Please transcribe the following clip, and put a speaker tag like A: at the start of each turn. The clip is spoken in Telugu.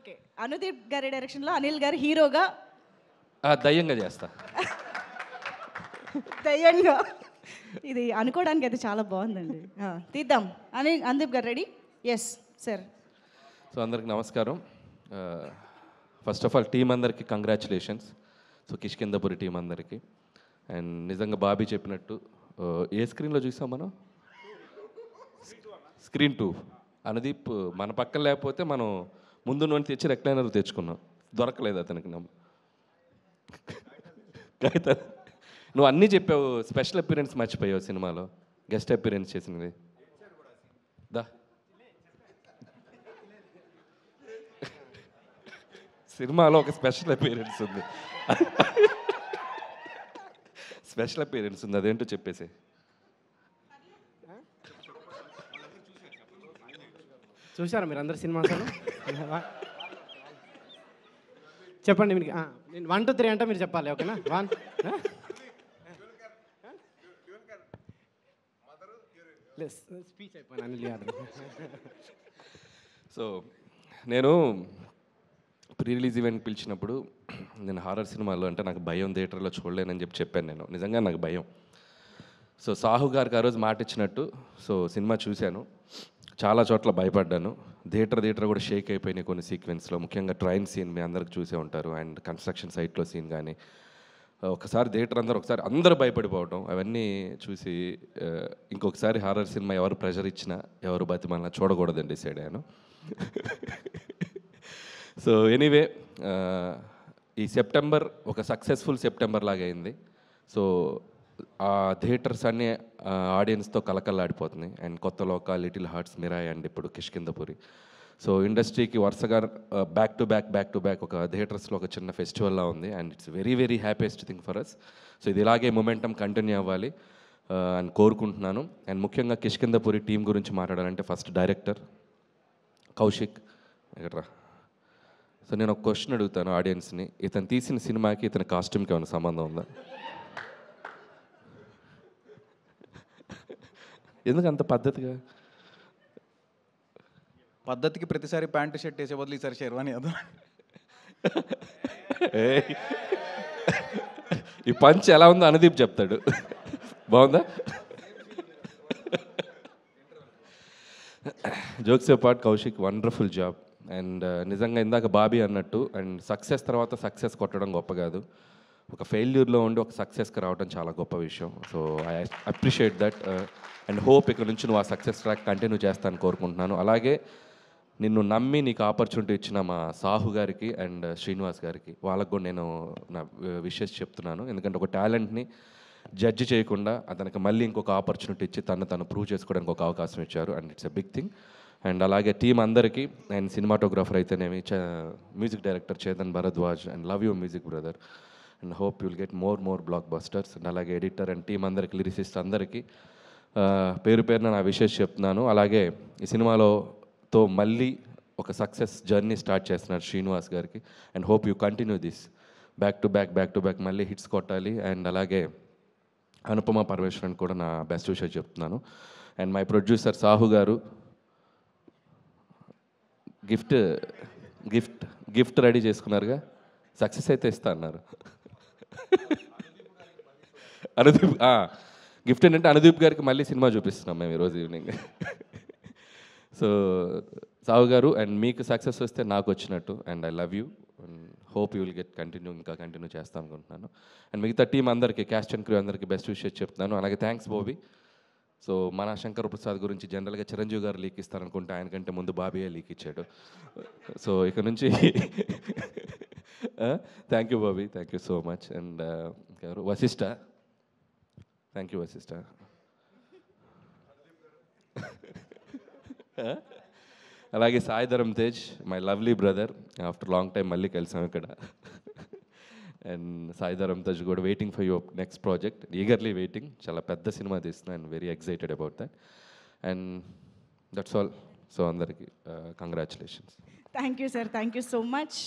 A: ఓకే, అనుదీప్ గారి డైరెక్షన్లో అనిల్ గారు హీరోగా
B: దయ్యంగా చేస్తా.
A: దయ్యంగా. ఇది అనుకోవడానికి అయితే చాలా బాగుందండి. తీద్దాం. అనుదీప్ గారు రెడీ? Yes sir.
B: సో అందరికి నమస్కారం. ఫస్ట్ ఆఫ్ ఆల్ టీం అందరికీ కంగ్రాచులేషన్స్. సో కిష్కిందపురి టీం అందరికీ. అండ్ నిజంగా బాబీ చెప్పినట్టు ఏ స్క్రీన్లో చూసాం మనం? స్క్రీన్ 2. అనుదీప్ మన పక్కన లేకపోతే మనం ముందు నుండి తెచ్చి రెక్లైనర్ తెచ్చుకున్నాం, దొరకలేదు అతనికి. నువ్వు అన్నీ చెప్పావు, స్పెషల్ అపీరెన్స్ మర్చిపోయావు సినిమాలో, గెస్ట్ అపీరెన్స్ చేసినది. దా సినిమాలో ఒక స్పెషల్ అపీరెన్స్ ఉంది, స్పెషల్ అపీరెన్స్ ఉంది, అదేంటో చెప్పేసి.
C: చూసారా మీరు అందరు సినిమా? చెప్పండి మీకు. నేను 1 2 3 అంటే మీరు చెప్పాలి, ఓకేనా? 1 స్పీచ్ అయిపోయినా.
B: సో నేను ప్రీ రిలీజ్ ఈవెంట్ పిలిచినప్పుడు నేను హారర్ సినిమాలో అంటే నాకు భయం, థియేటర్లో చూడలేనని చెప్పాను. నేను నిజంగా నాకు భయం. సో సాహు గారికి ఆ రోజు మాట ఇచ్చినట్టు సో సినిమా చూశాను, చాలా చోట్ల భయపడ్డాను. థియేటర్ కూడా షేక్ అయిపోయినాయి కొన్ని సీక్వెన్స్లో, ముఖ్యంగా ట్రైన్ సీన్ మీ అందరికి చూసే ఉంటారు, అండ్ కన్స్ట్రక్షన్ సైట్లో సీన్ కానీ. ఒకసారి థియేటర్ అందరూ భయపడిపోవటం అవన్నీ చూసి ఇంకొకసారి హారర్ సినిమా ఎవరు ప్రెషర్ ఇచ్చినా ఎవరు బతిమల్లా చూడకూడదని డిసైడ్ అయ్యాను. సో ఎనీవే ఈ సెప్టెంబర్ ఒక సక్సెస్ఫుల్ సెప్టెంబర్ లాగా అయింది. సో ఆ థియేటర్స్ అన్నీ ఆడియన్స్తో కలకల్లాడిపోతున్నాయి. అండ్ కొత్త లోక, లిటిల్ హార్ట్స్, మిరాయ్ అండ్ ఇప్పుడు కిష్కిందపురి. సో ఇండస్ట్రీకి వరుసగా బ్యాక్ టు బ్యాక్ ఒక థియేటర్స్లో ఒక చిన్న ఫెస్టివల్లా ఉంది. And it's very happiest thing for us. So ఇది ఇలాగే మొమెంటం కంటిన్యూ అవ్వాలి అని కోరుకుంటున్నాను. అండ్ ముఖ్యంగా కిష్కిందపురి టీం గురించి మాట్లాడాలంటే ఫస్ట్ డైరెక్టర్ కౌశిక్ ఎక్కడ్రా. సో నేను ఒక క్వశ్చన్ అడుగుతాను ఆడియన్స్ని, ఇతను తీసిన సినిమాకి ఇతని కాస్ట్యూమ్కి ఏమైనా సంబంధం ఉందా? ఎందుకు అంత
D: పద్ధతికి ప్రతిసారి ప్యాంటు షర్ట్ వేసే బదులు ఈసారి షెర్వానీ అదా?
B: ఈ పంచ్ ఎలా ఉందో అనుదీప్ చెప్తాడు. బాగుందా? Jokes part Kaushik wonderful job. And నిజంగా ఇందాక బాబీ అన్నట్టు, అండ్ సక్సెస్ తర్వాత సక్సెస్ కొట్టడం గొప్ప కాదు, ఒక ఫెయిల్యూర్లో ఉండి ఒక సక్సెస్కి రావడం చాలా గొప్ప విషయం. So I appreciate that and hope ఇక్కడ నుంచి నువ్వు ఆ సక్సెస్ ట్రాక్ కంటిన్యూ చేస్తాను కోరుకుంటున్నాను. అలాగే నిన్ను నమ్మి నీకు ఆపర్చునిటీ ఇచ్చిన మా సాహు గారికి అండ్ శ్రీనివాస్ గారికి, వాళ్ళకు కూడా నేను నా విషెస్ చెప్తున్నాను. ఎందుకంటే ఒక టాలెంట్ని జడ్జి చేయకుండా అతనికి మళ్ళీ ఇంకొక ఆపర్చునిటీ ఇచ్చి తను ప్రూవ్ చేసుకోవడానికి ఒక అవకాశం ఇచ్చారు. And it's a big thing. And అలాగే టీం అందరికీ, అండ్ సినిమాటోగ్రాఫర్ అయితేనేమి, music director Chetan Bharadwaj, and love you music brother, and hope you'll get more blockbusters. And అలాగే ఎడిటర్ అండ్ టీం అందరికీ, లిరిసిస్ట్ అందరికీ పేరున నా విషెస్ చెప్తున్నాను. అలాగే ఈ సినిమాతో మళ్ళీ ఒక సక్సెస్ జర్నీ స్టార్ట్ చేస్తున్నారు శ్రీనివాస్ గారికి. And hope you continue this back to back మళ్ళీ హిట్స్ కొట్టాలి. అండ్ అలాగే అనుపమ పరమేశ్వరన్ కూడా నా బెస్ట్ విషయం చెప్తున్నాను. అండ్ మై ప్రొడ్యూసర్ సాహు గారు గిఫ్ట్ రెడీ చేసుకున్నారుగా, సక్సెస్ అయితే ఇస్తా అన్నారు. అనుదీప్ గిఫ్ట్ ఏంటంటే అనుదీప్ గారికి మళ్ళీ సినిమా చూపిస్తున్నాం మేము ఈరోజు ఈవినింగ్. సో సాహు గారు, అండ్ మీకు సక్సెస్ వస్తే నాకు వచ్చినట్టు. And I love you and hope you will get continue చేస్తాను అనుకుంటున్నాను. అండ్ మిగతా టీం అందరికీ, క్యాస్ట్ అండ్ క్రూ అందరికీ బెస్ట్ విషెస్ చెప్తున్నాను. అలాగే థ్యాంక్స్ బాబీ. సో మన శంకర్ ప్రసాద్ గురించి జనరల్గా చిరంజీవి గారు లీక్ ఇస్తారనుకుంటే ఆయనకంటే ముందు బాబీయే లీక్ ఇచ్చాడు. సో ఇక నుంచి thank you Bobby, thank you so much. And Vasishta, thank you Vasishta. అలాగే Sai Dharam Tej, my lovely brother, after long time మళ్ళీ కలిసాం ఇక్కడ. అండ్ సాయిధరం తేజ్ కూడా waiting for your next project, eagerly waiting. చాలా పెద్ద సినిమా తీస్తున్నా and very excited about that. And that's all. So అందరికీ congratulations.
A: Thank you sir, thank you so much.